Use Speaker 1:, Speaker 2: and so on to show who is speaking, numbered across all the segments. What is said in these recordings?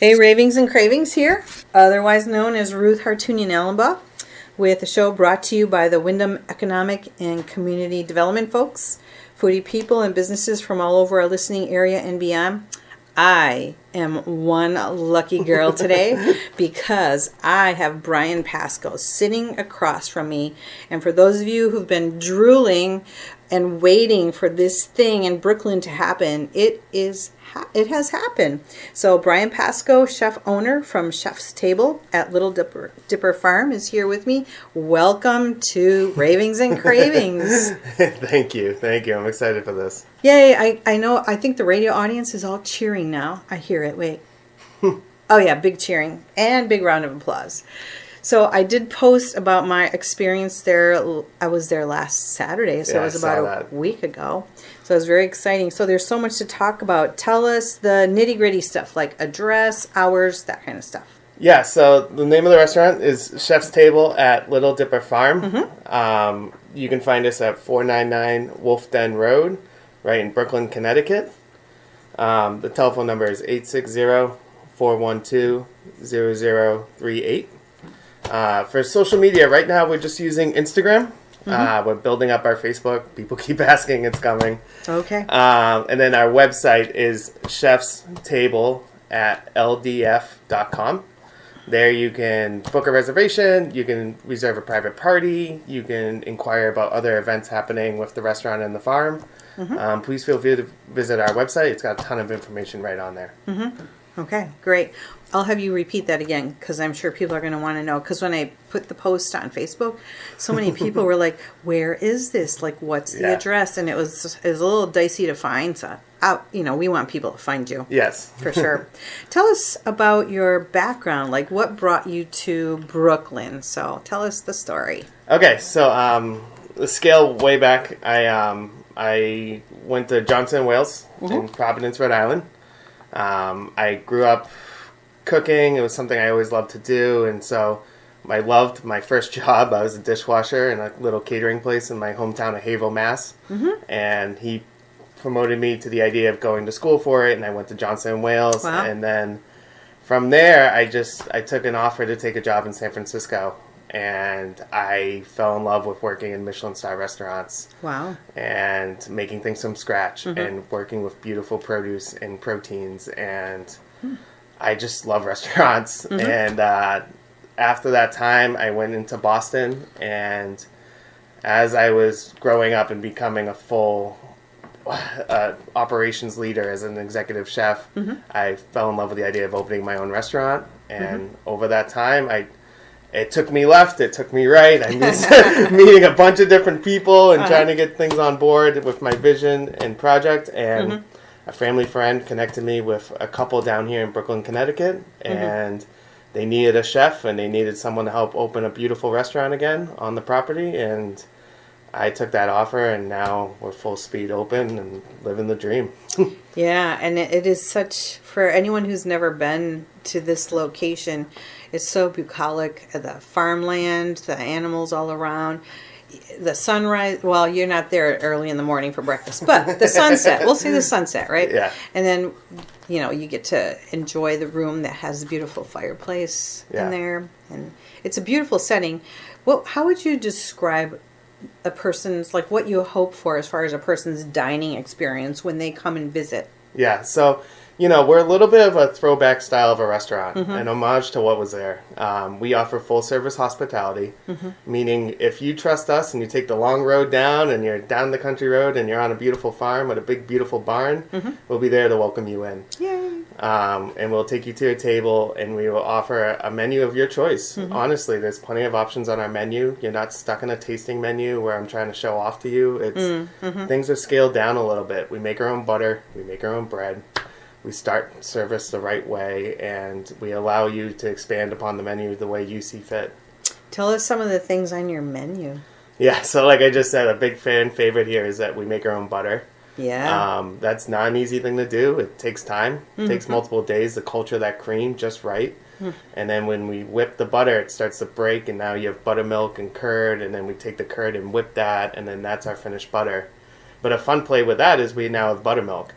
Speaker 1: Hey, Ravings and Cravings here, otherwise known as Ruth Hartunian Allenbaugh, with a show brought to you by the Wyndham Economic and Community Development folks, foodie people and businesses from all over our listening area and beyond. I am one lucky girl today because I have Brian Pasco sitting across from me. And for those of you who've been drooling and waiting for this thing in Brooklyn to happen, it has happened. So Brian Pasco, chef owner from Chef's Table at Little Dipper Farm, is here with me. Welcome to Ravings and Cravings.
Speaker 2: Thank you. I'm excited for this.
Speaker 1: Yay, I know, I think the radio audience is all cheering now. I hear it, wait. Oh yeah, big cheering and big round of applause. So I did post about my experience there. I was there last Saturday, so it was about a week ago. So it was very exciting. So there's so much to talk about. Tell us the nitty-gritty stuff, like address, hours, that kind of stuff.
Speaker 2: Yeah, so the name of the restaurant is Chef's Table at Little Dipper Farm. Mm-hmm. You can find us at 499 Wolf Den Road, right in Brooklyn, Connecticut. The telephone number is 860-412-0038. For social media, right now we're just using Instagram. Mm-hmm. We're building up our Facebook. People keep asking, it's coming.
Speaker 1: Okay.
Speaker 2: And then our website is Chef's Table at ldf.com. There you can book a reservation, you can reserve a private party, you can inquire about other events happening with the restaurant and the farm. Mm-hmm. Please feel free to visit our website. It's got a ton of information right on there.
Speaker 1: Mm-hmm. Okay, great. I'll have you repeat that again because I'm sure people are going to want to know. Because when I put the post on Facebook, so many people were like, where is this? Like, what's the address? And it was a little dicey to find. So, we want people to find you.
Speaker 2: Yes.
Speaker 1: For sure. Tell us about your background. Like, what brought you to Brooklyn? So, tell us the story.
Speaker 2: Okay, so the scale way back, I went to Johnson & Wales in Providence, Rhode Island. I grew up cooking. It was something I always loved to do, and so I loved my first job. I was a dishwasher in a little catering place in my hometown of Haverhill, Mass. Mm-hmm. And he promoted me to the idea of going to school for it, and I went to Johnson & Wales. Wow. And then from there, I took an offer to take a job in San Francisco, and I fell in love with working in Michelin star restaurants. Wow. And making things from scratch and working with beautiful produce and proteins, and I just love restaurants. And after that time, I went into Boston, and as I was growing up and becoming a full operations leader as an executive chef, I fell in love with the idea of opening my own restaurant. And over that time, it took me left, it took me right. I missed meeting a bunch of different people and trying to get things on board with my vision and project. And a family friend connected me with a couple down here in Brooklyn, Connecticut. And they needed a chef and they needed someone to help open a beautiful restaurant again on the property. And I took that offer, and now we're full speed open and living the dream.
Speaker 1: Yeah, and it is such, for anyone who's never been to this location, it's so bucolic. The farmland, the animals all around, the sunrise. Well, you're not there early in the morning for breakfast, but the sunset. We'll say the sunset, right?
Speaker 2: Yeah.
Speaker 1: And then, you get to enjoy the room that has a beautiful fireplace in there, and it's a beautiful setting. Well, how would you describe a person's, like, what you hope for as far as a person's dining experience when they come and visit?
Speaker 2: Yeah, so, we're a little bit of a throwback style of a restaurant, an homage to what was there. We offer full-service hospitality, meaning if you trust us and you take the long road down and you're down the country road and you're on a beautiful farm with a big, beautiful barn, we'll be there to welcome you in. Yay! And we'll take you to a table, and we will offer a menu of your choice. Honestly, there's plenty of options on our menu. You're not stuck in a tasting menu where I'm trying to show off to you. Things are scaled down a little bit. We make our own butter. We make our own bread. We start service the right way, and we allow you to expand upon the menu the way you see fit.
Speaker 1: Tell us some of the things on your menu.
Speaker 2: Yeah, so like I just said, a big fan favorite here is that we make our own butter.
Speaker 1: Yeah.
Speaker 2: That's not an easy thing to do. It takes time. It takes multiple days to culture that cream just right. And then when we whip the butter, it starts to break, and now you have buttermilk and curd, and then we take the curd and whip that, and then that's our finished butter. But a fun play with that is we now have buttermilk.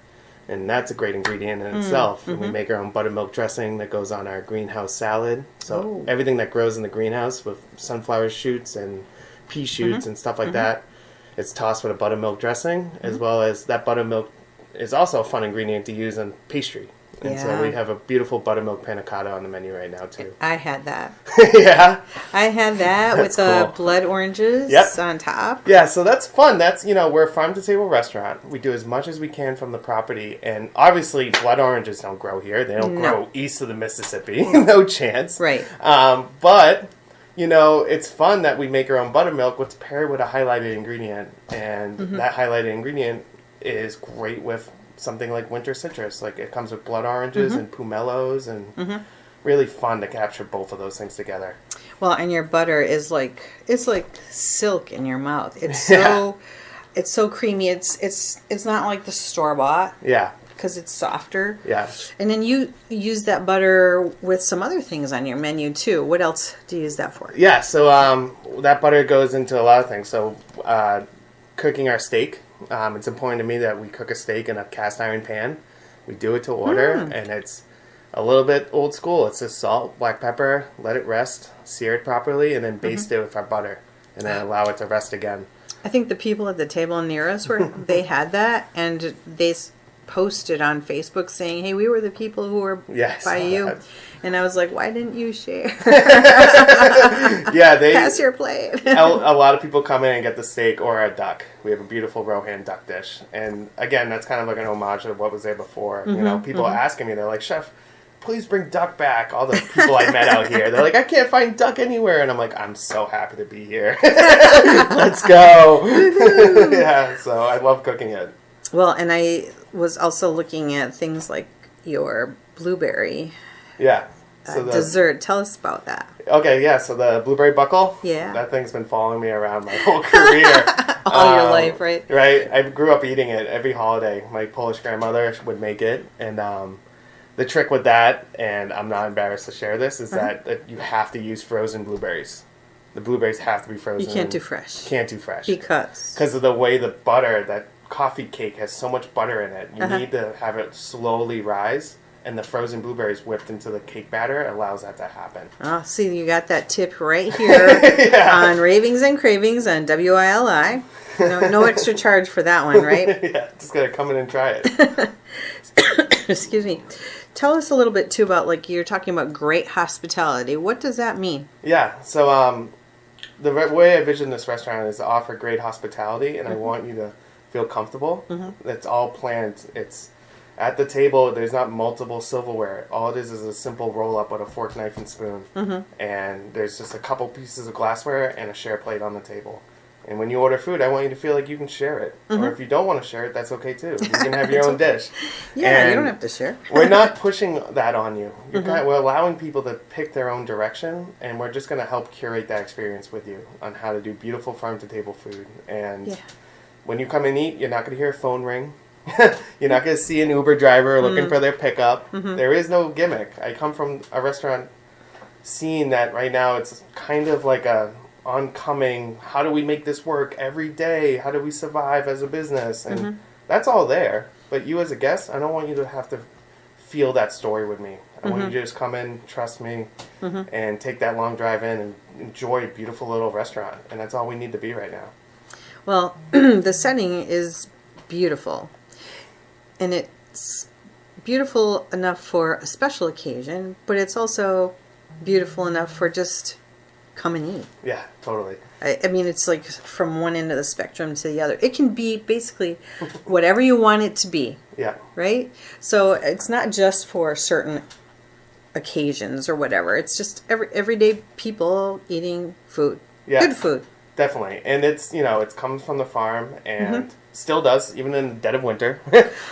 Speaker 2: And that's a great ingredient in itself. And we make our own buttermilk dressing that goes on our greenhouse salad. So everything that grows in the greenhouse with sunflower shoots and pea shoots and stuff like that, it's tossed with a buttermilk dressing, as well as that buttermilk is also a fun ingredient to use in pastry. And so we have a beautiful buttermilk panna cotta on the menu right now, too.
Speaker 1: I had that.
Speaker 2: Yeah.
Speaker 1: I had that with the blood oranges on top.
Speaker 2: Yeah, so that's fun. That's, we're a farm-to-table restaurant. We do as much as we can from the property. And obviously, blood oranges don't grow here. They don't grow east of the Mississippi. No chance.
Speaker 1: Right.
Speaker 2: But, it's fun that we make our own buttermilk. Let's pair it with a highlighted ingredient. And that highlighted ingredient is great with something like winter citrus. Like, it comes with blood oranges and pumelos, and really fun to capture both of those things together.
Speaker 1: Well, and your butter is it's like silk in your mouth. It's so it's so creamy. It's not like the store bought.
Speaker 2: Yeah.
Speaker 1: Because it's softer.
Speaker 2: Yeah.
Speaker 1: And then you use that butter with some other things on your menu too. What else do you use that for?
Speaker 2: Yeah, so that butter goes into a lot of things. So cooking our steak. It's important to me that we cook a steak in a cast iron pan. We do it to order, and it's a little bit old school. It's just salt, black pepper, let it rest, sear it properly, and then baste it with our butter, and then allow it to rest again.
Speaker 1: I think the people at the table near us they had that, and they posted on Facebook saying, "Hey, we were the people who were by you." That. And I was like, "Why didn't you share?"
Speaker 2: Yeah,
Speaker 1: pass your plate.
Speaker 2: A lot of people come in and get the steak or a duck. We have a beautiful Rohan duck dish, and again, that's kind of like an homage to what was there before. People are asking me, they're like, "Chef, please bring duck back." All the people I met out here, they're like, "I can't find duck anywhere," and I'm like, "I'm so happy to be here. Let's go." Yeah, so I love cooking it.
Speaker 1: Well, and I was also looking at things like your blueberry dessert. Tell us about that.
Speaker 2: Okay, yeah, so the blueberry buckle.
Speaker 1: Yeah.
Speaker 2: That thing's been following me around my whole career.
Speaker 1: All your life, right?
Speaker 2: Right. I grew up eating it every holiday. My Polish grandmother would make it. And the trick with that, and I'm not embarrassed to share this, is that you have to use frozen blueberries. The blueberries have to be frozen.
Speaker 1: You can't do fresh.
Speaker 2: Can't do fresh.
Speaker 1: Because
Speaker 2: of the way the butter, that coffee cake has so much butter in it. You need to have it slowly rise, and the frozen blueberries whipped into the cake batter allows that to happen.
Speaker 1: Oh, see, you got that tip right here on Ravings and Cravings on WILI. No extra charge for that one, right?
Speaker 2: Yeah, just gotta come in and try it.
Speaker 1: Excuse me. Tell us a little bit too about, like, you're talking about great hospitality. What does that mean?
Speaker 2: Yeah, so the way I envision this restaurant is to offer great hospitality, and I want you to feel comfortable. It's all planned. It's at the table. There's not multiple silverware. All it is a simple roll up with a fork, knife, and spoon. And there's just a couple pieces of glassware and a share plate on the table. And when you order food, I want you to feel like you can share it. Or if you don't want to share it, that's okay too. You can have your own dish.
Speaker 1: Yeah, and you don't have to share.
Speaker 2: We're not pushing that on you. We're allowing people to pick their own direction, and we're just going to help curate that experience with you on how to do beautiful farm-to-table food. And when you come and eat, you're not going to hear a phone ring. You're not going to see an Uber driver looking for their pickup. There is no gimmick. I come from a restaurant scene that right now it's kind of like a oncoming, how do we make this work every day? How do we survive as a business? And that's all there. But you as a guest, I don't want you to have to feel that story with me. I want you to just come in, trust me, and take that long drive in and enjoy a beautiful little restaurant. And that's all we need to be right now.
Speaker 1: Well, the setting is beautiful. And it's beautiful enough for a special occasion, but it's also beautiful enough for just come and eat.
Speaker 2: Yeah, totally.
Speaker 1: I mean, it's like from one end of the spectrum to the other. It can be basically whatever you want it to be.
Speaker 2: Yeah.
Speaker 1: Right? So it's not just for certain occasions or whatever. It's just everyday people eating food.
Speaker 2: Yeah.
Speaker 1: Good food.
Speaker 2: Definitely. And it's, it comes from the farm and still does, even in the dead of winter.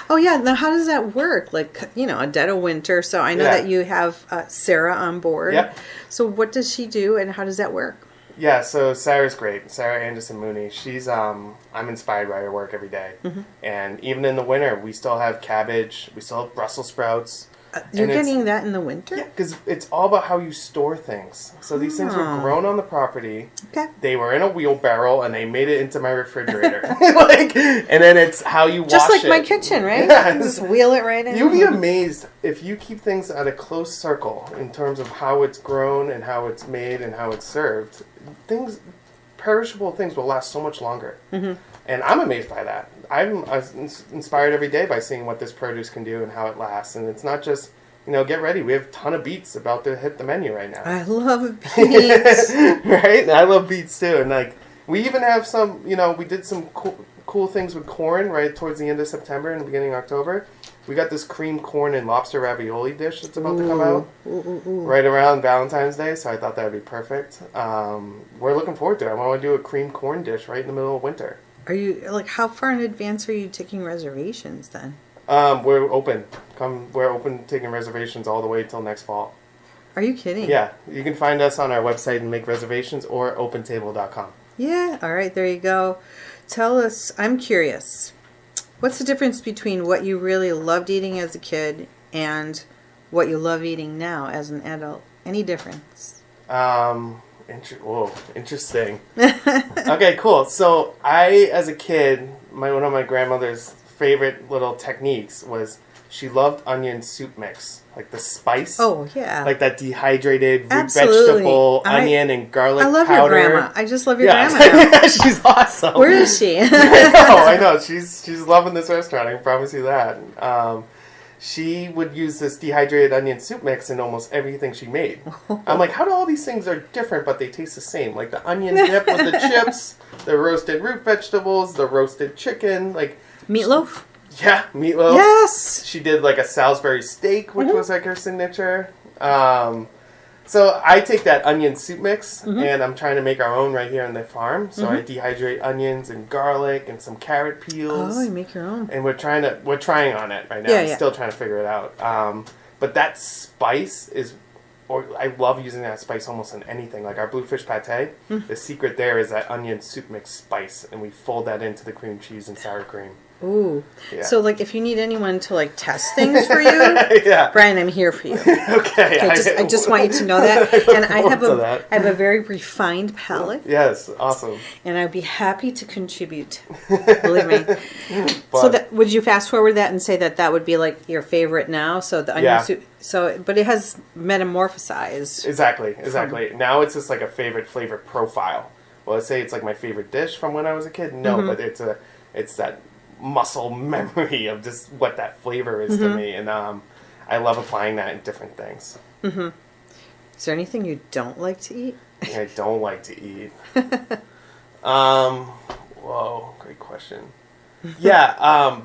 Speaker 1: Oh, yeah. Now, how does that work? Like, a dead of winter. So I know that you have Sarah on board.
Speaker 2: Yep.
Speaker 1: So what does she do and how does that work?
Speaker 2: Yeah, so Sarah's great. Sarah Anderson Mooney. She's, I'm inspired by her work every day. And even in the winter, we still have cabbage. We still have Brussels sprouts.
Speaker 1: You're
Speaker 2: And it's-
Speaker 1: getting that in the winter?
Speaker 2: Yeah, because it's all about how you store things. So these things were grown on the property.
Speaker 1: Okay.
Speaker 2: They were in a wheelbarrow, and they made it into my refrigerator. And then it's how you wash it.
Speaker 1: Just like my kitchen, right?
Speaker 2: Yeah.
Speaker 1: You just wheel it right in.
Speaker 2: You'll be amazed if you keep things at a close circle in terms of how it's grown and how it's made and how it's served. Perishable things will last so much longer. Mm-hmm. And I'm amazed by that. I'm inspired every day by seeing what this produce can do and how it lasts. And it's not just, get ready. We have a ton of beets about to hit the menu right now.
Speaker 1: I love beets.
Speaker 2: Right? And I love beets too. And we even have some, we did some cool things with corn right towards the end of September and the beginning of October. We got this creamed corn and lobster ravioli dish that's about to come out right around Valentine's Day, so I thought that would be perfect. We're looking forward to it. I want to do a creamed corn dish right in the middle of winter.
Speaker 1: Are you, how far in advance are you taking reservations then?
Speaker 2: We're open. We're open taking reservations all the way till next fall.
Speaker 1: Are you kidding?
Speaker 2: Yeah. You can find us on our website and make reservations or opentable.com.
Speaker 1: Yeah. All right. There you go. Tell us, I'm curious. What's the difference between what you really loved eating as a kid and what you love eating now as an adult? Any difference?
Speaker 2: Interesting. Okay, cool. So as a kid, one of my grandmother's favorite little techniques was she loved onion soup mix, like the spice.
Speaker 1: Oh, yeah.
Speaker 2: Like that dehydrated root
Speaker 1: Absolutely.
Speaker 2: vegetable, onion, and garlic powder.
Speaker 1: I love your grandma. I just love your grandma.
Speaker 2: She's awesome.
Speaker 1: Where is she?
Speaker 2: I know. She's loving this restaurant. I can promise you that. She would use this dehydrated onion soup mix in almost everything she made. I'm like, how do all these things are different, but they taste the same? Like the onion dip with the chips, the roasted root vegetables, the roasted chicken,
Speaker 1: Meatloaf?
Speaker 2: Yeah, meatloaf.
Speaker 1: Yes!
Speaker 2: She did a Salisbury steak, which was her signature. So I take that onion soup mix, and I'm trying to make our own right here on the farm. So I dehydrate onions and garlic and some carrot peels.
Speaker 1: Oh, you make your own.
Speaker 2: And we're trying on it right now. I'm still trying to figure it out. But that spice I love using that spice almost in anything. Like our bluefish pate, the secret there is that onion soup mix spice, and we fold that into the cream cheese and sour cream.
Speaker 1: Ooh.
Speaker 2: Yeah.
Speaker 1: So, if you need anyone to, test things for you,
Speaker 2: yeah.
Speaker 1: Brian, I'm here for you.
Speaker 2: Okay.
Speaker 1: I just want you to know that. And I have a very refined palate.
Speaker 2: Yes, awesome.
Speaker 1: And I'd be happy to contribute. Believe me. Would you fast forward that and say that would be, your favorite now? So, the onion soup. But it has metamorphosized.
Speaker 2: Exactly. Now it's just a favorite flavor profile. Well, let's say it's my favorite dish from when I was a kid. No, but it's that muscle memory of just what that flavor is to me, and I love applying that in different things.
Speaker 1: Mm-hmm. Is there anything you don't like to eat?
Speaker 2: I don't like to eat. Whoa, great question. Yeah,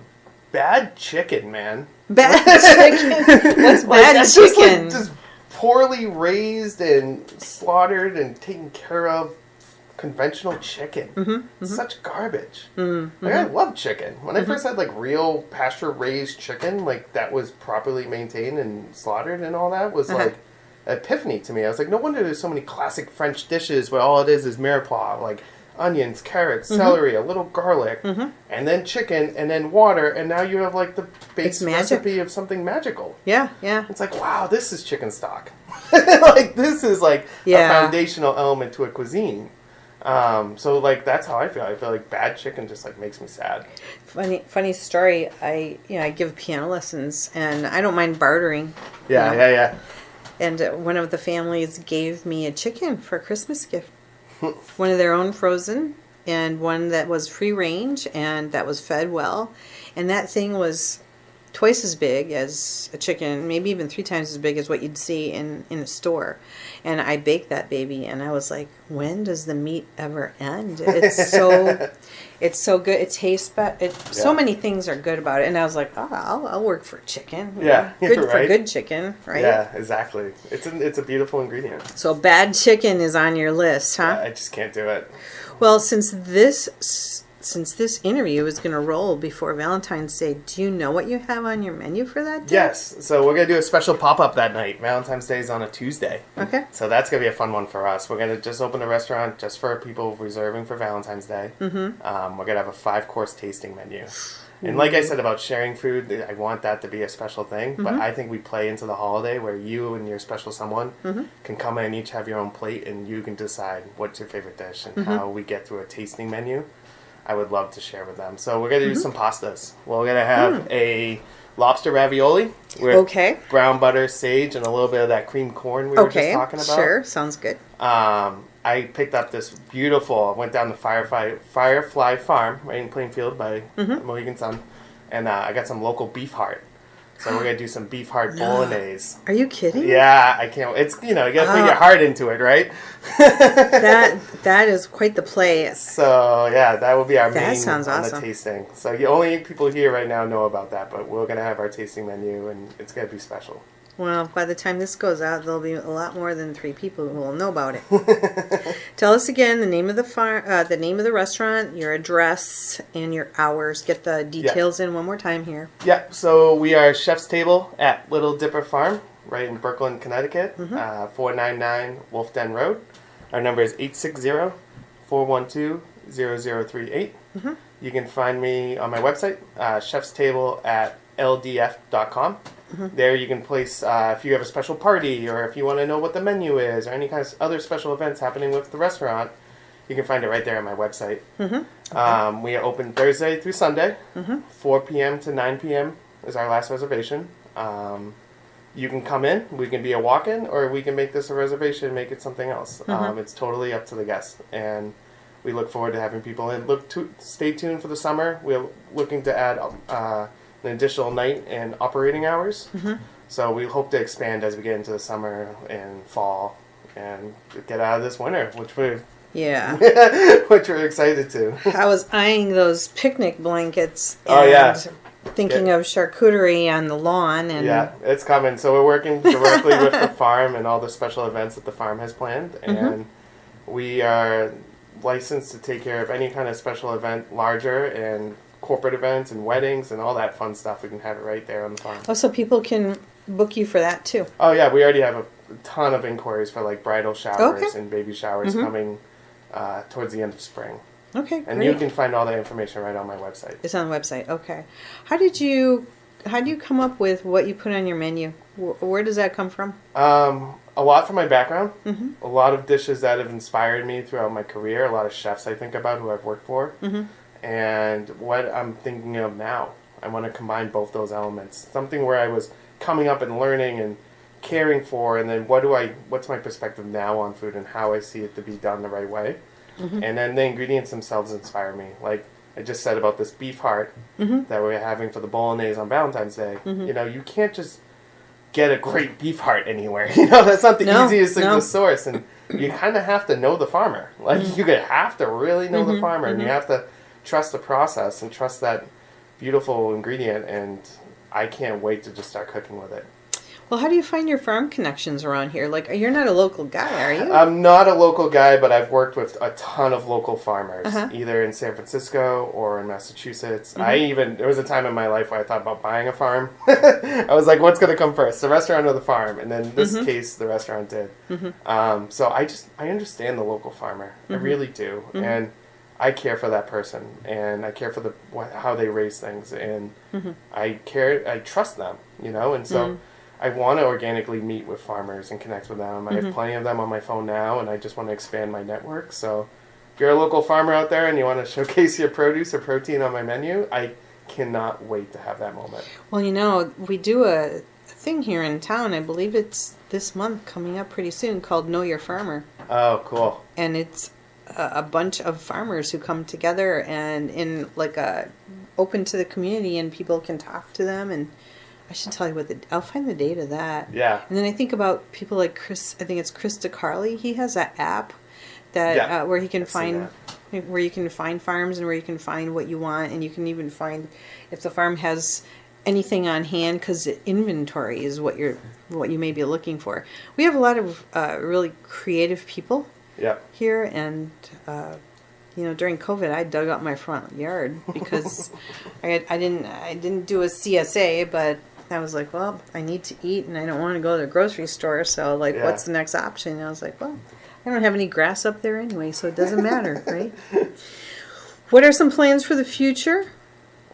Speaker 2: bad chicken, man.
Speaker 1: Bad chicken? What's bad chicken?
Speaker 2: Just poorly raised and slaughtered and taken care of. Conventional chicken. Such garbage. I love chicken. When I first had real pasture raised chicken, that was properly maintained and slaughtered and all that was an epiphany to me. I was like, no wonder there's so many classic French dishes where all it is mirepoix, onions, carrots, celery, a little garlic, and then chicken, and then water, and now you have the base recipe of something magical.
Speaker 1: Yeah.
Speaker 2: It's wow, this is chicken stock. This is a foundational element to a cuisine. So that's how I feel. I feel bad chicken just makes me sad.
Speaker 1: Funny story. I give piano lessons, and I don't mind bartering.
Speaker 2: Yeah.
Speaker 1: And one of the families gave me a chicken for a Christmas gift. One of their own frozen, and one that was free range, and that was fed well. And that thing was twice as big as a chicken, maybe even 3 times as big as what you'd see in a store. And I baked that baby, and I was like, when does the meat ever end? It's so good. It tastes better. So many things are good about it. And I was like, I'll work for chicken.
Speaker 2: Yeah,
Speaker 1: good
Speaker 2: right?
Speaker 1: for good chicken, right?
Speaker 2: Yeah, exactly. It's a beautiful ingredient.
Speaker 1: So bad chicken is on your list, huh?
Speaker 2: I just can't do it.
Speaker 1: Well, since this interview is going to roll before Valentine's Day, do you know what you have on your menu for that day?
Speaker 2: Yes. So we're going to do a special pop-up that night. Valentine's Day is on a Tuesday.
Speaker 1: Okay.
Speaker 2: So that's going to be a fun one for us. We're going to just open the restaurant just for people reserving for Valentine's Day. Mm-hmm. We're going to have a 5-course tasting menu. And like I said about sharing food, I want that to be a special thing. But I think we play into the holiday where you and your special someone can come in, each have your own plate, and you can decide what's your favorite dish and how we get through a tasting menu. I would love to share with them. So we're going to do some pastas. We're going to have a lobster ravioli with brown butter, sage, and a little bit of that cream corn we were just talking about.
Speaker 1: Sure, sounds good.
Speaker 2: I picked up this beautiful, I went down to Firefly Farm right in Plainfield by Mohegan Sun, and I got some local beef heart. So we're going to do some beef heart bolognese.
Speaker 1: Are you kidding?
Speaker 2: Yeah, I can't. It's, you got to put your heart into it, right?
Speaker 1: that is quite the play.
Speaker 2: So, yeah, that will be our main
Speaker 1: sounds
Speaker 2: on
Speaker 1: awesome.
Speaker 2: the tasting. So only people here right now know about that, but we're going to have our tasting menu, and it's going to be special.
Speaker 1: Well, by the time this goes out, there'll be a lot more than 3 people who will know about it. Tell us again the name of the name of the restaurant, your address, and your hours. Get the details in one more time here.
Speaker 2: Yeah, so we are Chef's Table at Little Dipper Farm, right in Brooklyn, Connecticut, 499 Wolf Den Road. Our number is 860-412-0038. You can find me on my website, chefstable@ldf.com. There you can place, if you have a special party or if you want to know what the menu is or any kind of other special events happening with the restaurant, you can find it right there on my website. We are open Thursday through Sunday, 4 p.m. to 9 p.m. is our last reservation. You can come in, we can be a walk-in, or we can make this a reservation and make it something else. It's totally up to the guest. And we look forward to having people in. Stay tuned for the summer. We're looking to add an additional night and operating hours. So we hope to expand as we get into the summer and fall and get out of this winter, which we're excited to.
Speaker 1: I was eyeing those picnic blankets thinking of charcuterie on the lawn. And
Speaker 2: yeah, it's coming. So we're working directly with the farm and all the special events that the farm has planned. And we are licensed to take care of any kind of special event, larger and corporate events and weddings and all that fun stuff. We can have it right there on the farm.
Speaker 1: Oh, so people can book you for that too?
Speaker 2: Oh yeah, we already have a ton of inquiries for like bridal showers and baby showers coming towards the end of spring.
Speaker 1: Okay,
Speaker 2: and
Speaker 1: great.
Speaker 2: you can find all that information right on my website. It's
Speaker 1: on the website. Okay. How do you come up with what you put on your menu? Where does that come from?
Speaker 2: A lot from my background. A lot of dishes that have inspired me throughout my career. A lot of chefs I think about who I've worked for. And what I'm thinking of now, I want to combine both those elements. Something where I was coming up and learning and caring for, and then what's my perspective now on food and how I see it to be done the right way. And then the ingredients themselves inspire me. Like I just said about this beef heart that we're having for the bolognese on Valentine's Day. You can't just get a great beef heart anywhere. That's not the easiest thing to source. And you kind of have to know the farmer. Like you have to really know the farmer, and you have to trust the process and trust that beautiful ingredient, and I can't wait to just start cooking with it.
Speaker 1: Well, how do you find your farm connections around here? Like, you're not a local guy, are you?
Speaker 2: I'm not a local guy, but I've worked with a ton of local farmers, either in San Francisco or in Massachusetts. There was a time in my life where I thought about buying a farm. I was like, what's going to come first, the restaurant or the farm? And then in this case, the restaurant did. So I understand the local farmer. I really do. And I care for that person, and I care for how they raise things, and I trust them, and so I want to organically meet with farmers and connect with them. I have plenty of them on my phone now, and I just want to expand my network. So if you're a local farmer out there and you want to showcase your produce or protein on my menu, I cannot wait to have that moment.
Speaker 1: Well, we do a thing here in town, I believe it's this month coming up pretty soon, called Know Your Farmer.
Speaker 2: Oh, cool.
Speaker 1: And it's a bunch of farmers who come together and in like a open to the community, and people can talk to them. And I should tell you I'll find the date of that.
Speaker 2: Yeah.
Speaker 1: And then I think about people like Chris. I think it's Chris DeCarly. He has that app that where he can where you can find farms and where you can find what you want, and you can even find if the farm has anything on hand, because inventory is what you may be looking for. We have a lot of really creative people here, and during COVID, I dug up my front yard because I didn't do a CSA, but I was like, well, I need to eat and I don't want to go to the grocery store, so what's the next option? And I was like, well, I don't have any grass up there anyway, so it doesn't matter, right? What are some plans for the future?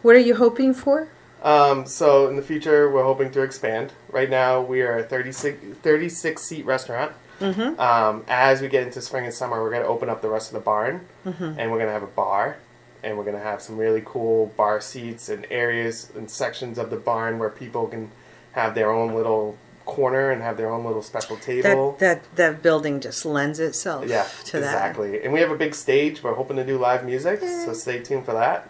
Speaker 1: What are you hoping for?
Speaker 2: So in the future, we're hoping to expand. Right now, we are a 36 seat restaurant. As we get into spring and summer, we're going to open up the rest of the barn, and we're going to have a bar, and we're going to have some really cool bar seats and areas and sections of the barn where people can have their own little corner and have their own little special table.
Speaker 1: That building just lends itself
Speaker 2: Yeah,
Speaker 1: to that.
Speaker 2: exactly. And we have a big stage. We're hoping to do live music, so stay tuned for that.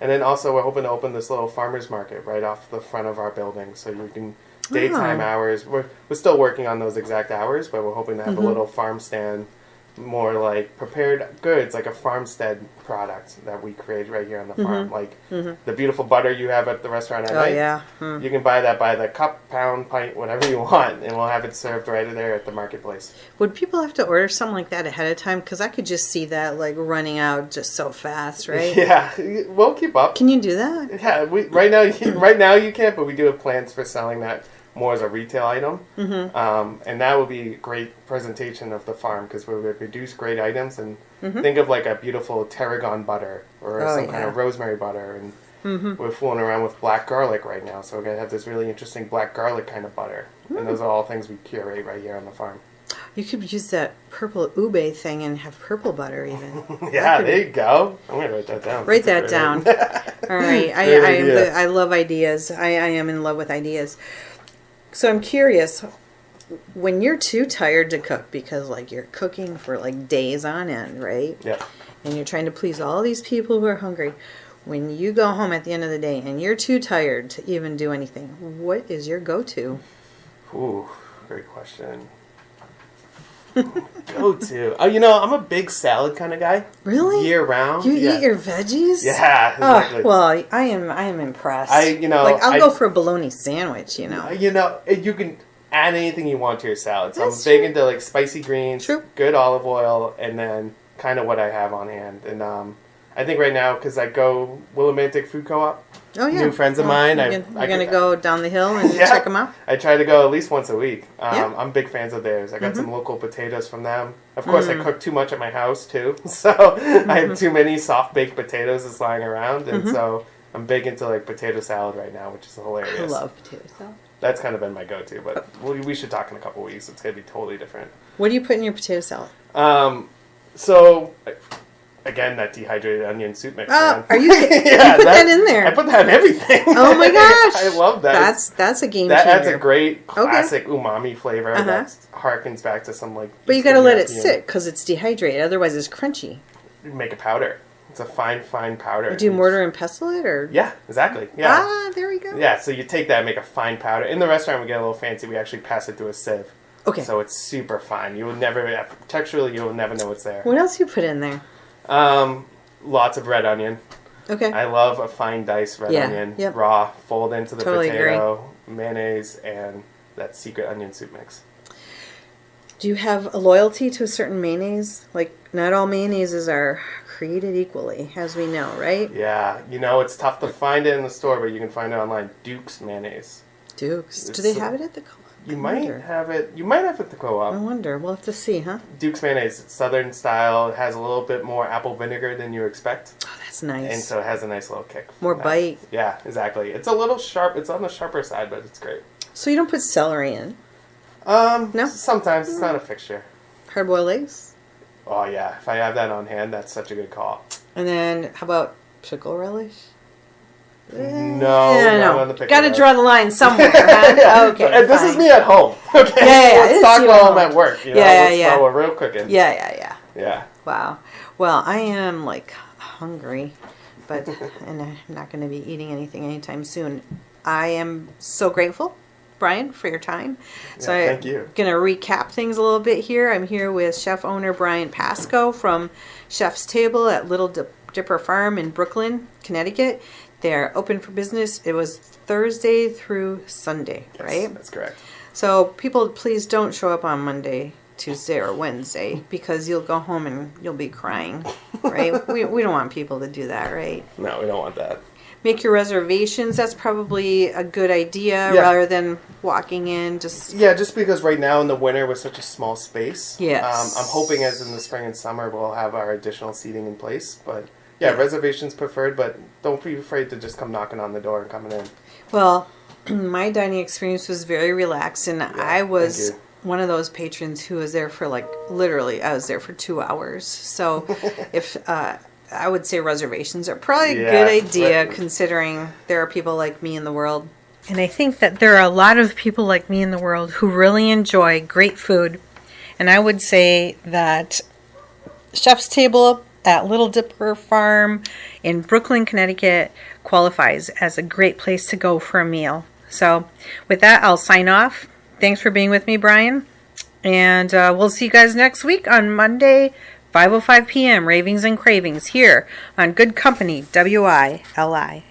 Speaker 2: And then also we're hoping to open this little farmer's market right off the front of our building, so you can daytime hours. We're still working on those exact hours, but we're hoping to have a little farm stand, more like prepared goods, like a farmstead product that we create right here on the farm. Like the beautiful butter you have at the restaurant at night.
Speaker 1: Yeah.
Speaker 2: You can buy that by the cup, pound, pint, whatever you want, and we'll have it served right there at the marketplace.
Speaker 1: Would people have to order something like that ahead of time? Because I could just see that like running out just so fast, right?
Speaker 2: Yeah, we'll keep up.
Speaker 1: Can you do that?
Speaker 2: Yeah, right now you can't, but we do have plans for selling that more as a retail item. And that will be a great presentation of the farm because we would produce great items and think of like a beautiful tarragon butter or some kind of rosemary butter. And we're fooling around with black garlic right now, so we're going to have this really interesting black garlic kind of butter. And those are all things we curate right here on the farm.
Speaker 1: You could use that purple ube thing and have purple butter even.
Speaker 2: Yeah, there you go. I'm going to write that down.
Speaker 1: Write that down. All right. I love ideas. I am in love with ideas. So I'm curious, when you're too tired to cook because like you're cooking for like days on end, right?
Speaker 2: Yeah.
Speaker 1: And you're trying to please all these people who are hungry. When you go home at the end of the day and you're too tired to even do anything, what is your go-to?
Speaker 2: Ooh, great question. Go-to. Oh, I'm a big salad kind of guy.
Speaker 1: Really?
Speaker 2: Year round.
Speaker 1: You eat your veggies?
Speaker 2: Yeah, exactly.
Speaker 1: Oh, well, I am impressed. I'll go for a bologna sandwich,
Speaker 2: You can add anything you want to your salad. So
Speaker 1: That's
Speaker 2: I'm big
Speaker 1: true.
Speaker 2: into like spicy greens, good olive oil, and then kind of what I have on hand. And I think right now, because I go Willimantic Food Co-op, new friends of mine.
Speaker 1: You're going to go down the hill and check them out?
Speaker 2: I try to go at least once a week. I'm big fans of theirs. I got some local potatoes from them. Of course, I cook too much at my house, too. So I have too many soft-baked potatoes that's lying around. And so I'm big into like potato salad right now, which is hilarious.
Speaker 1: I love potato salad.
Speaker 2: That's kind of been my go-to. But we should talk in a couple weeks. It's going to be totally different.
Speaker 1: What do you put in your potato salad?
Speaker 2: So... Again, that dehydrated onion soup mix.
Speaker 1: Oh, are you? You put that in there?
Speaker 2: I put that in everything.
Speaker 1: Oh my gosh!
Speaker 2: I love that.
Speaker 1: That's a game changer.
Speaker 2: That's a great classic umami flavor that harkens back to some like.
Speaker 1: But you got to let it sit because it's dehydrated. Otherwise, it's crunchy.
Speaker 2: You make a powder. It's a fine powder.
Speaker 1: Do you mortar and pestle it, or?
Speaker 2: Yeah, exactly. Yeah.
Speaker 1: Ah, there we go.
Speaker 2: Yeah, so you take that and make a fine powder. In the restaurant, we get a little fancy. We actually pass it through a sieve.
Speaker 1: Okay.
Speaker 2: So it's super fine. You will never, texturally, you will never know it's there.
Speaker 1: What else you put in there?
Speaker 2: Lots of red onion.
Speaker 1: Okay.
Speaker 2: I love a fine diced red onion, raw, fold into the potato, mayonnaise, and that secret onion soup mix.
Speaker 1: Do you have a loyalty to a certain mayonnaise? Like, not all mayonnaises are created equally, as we know, right?
Speaker 2: Yeah. It's tough to find it in the store, but you can find it online. Duke's mayonnaise.
Speaker 1: Duke's. Do they have it at the co-op?
Speaker 2: You might have it. You might have it at the co-op.
Speaker 1: I wonder. We'll have to see, huh?
Speaker 2: Duke's mayonnaise. It's southern style. It has a little bit more apple vinegar than you expect.
Speaker 1: Oh, that's nice.
Speaker 2: And so it has a nice little kick.
Speaker 1: More bite.
Speaker 2: Yeah, exactly. It's a little sharp. It's on the sharper side, but it's great.
Speaker 1: So you don't put celery in?
Speaker 2: No? Sometimes. It's not a fixture.
Speaker 1: Hard-boiled eggs?
Speaker 2: Oh, yeah. If I have that on hand, that's such a good call.
Speaker 1: And then, how about pickle relish?
Speaker 2: No. On the pickle.
Speaker 1: Got to draw the line somewhere, huh? Okay.
Speaker 2: And this is me at home. Okay.
Speaker 1: Yeah.
Speaker 2: Let's talk while I'm at work.
Speaker 1: Yeah.
Speaker 2: While we're real cooking.
Speaker 1: Yeah. Wow. Well, I am like hungry, and I'm not going to be eating anything anytime soon. I am so grateful, Brian, for your time. So
Speaker 2: thank you.
Speaker 1: I'm going to recap things a little bit here. I'm here with chef owner Brian Pasco from Chef's Table at Little Dipper Farm in Brooklyn, Connecticut. They're open for business. It was Thursday through Sunday, right?
Speaker 2: That's correct.
Speaker 1: So people, please don't show up on Monday, Tuesday, or Wednesday because you'll go home and you'll be crying, right? we don't want people to do that, right?
Speaker 2: No, we don't want that.
Speaker 1: Make your reservations. That's probably a good idea rather than walking in. Just
Speaker 2: because right now in the winter we're such a small space.
Speaker 1: Yes.
Speaker 2: I'm hoping as in the spring and summer we'll have our additional seating in place, but Yeah, reservations preferred, but don't be afraid to just come knocking on the door and coming in.
Speaker 1: Well, my dining experience was very relaxed, and I was
Speaker 2: thank
Speaker 1: one of those patrons who was there for literally, I was there for 2 hours. So if I would say reservations are probably a good idea considering there are people like me in the world. And I think that there are a lot of people like me in the world who really enjoy great food. And I would say that Chef's Table at Little Dipper Farm in Brooklyn, Connecticut qualifies as a great place to go for a meal. So with that, I'll sign off. Thanks for being with me, Brian. And we'll see you guys next week on Monday, 5:05 p.m., Ravings and Cravings, here on Good Company, WILI.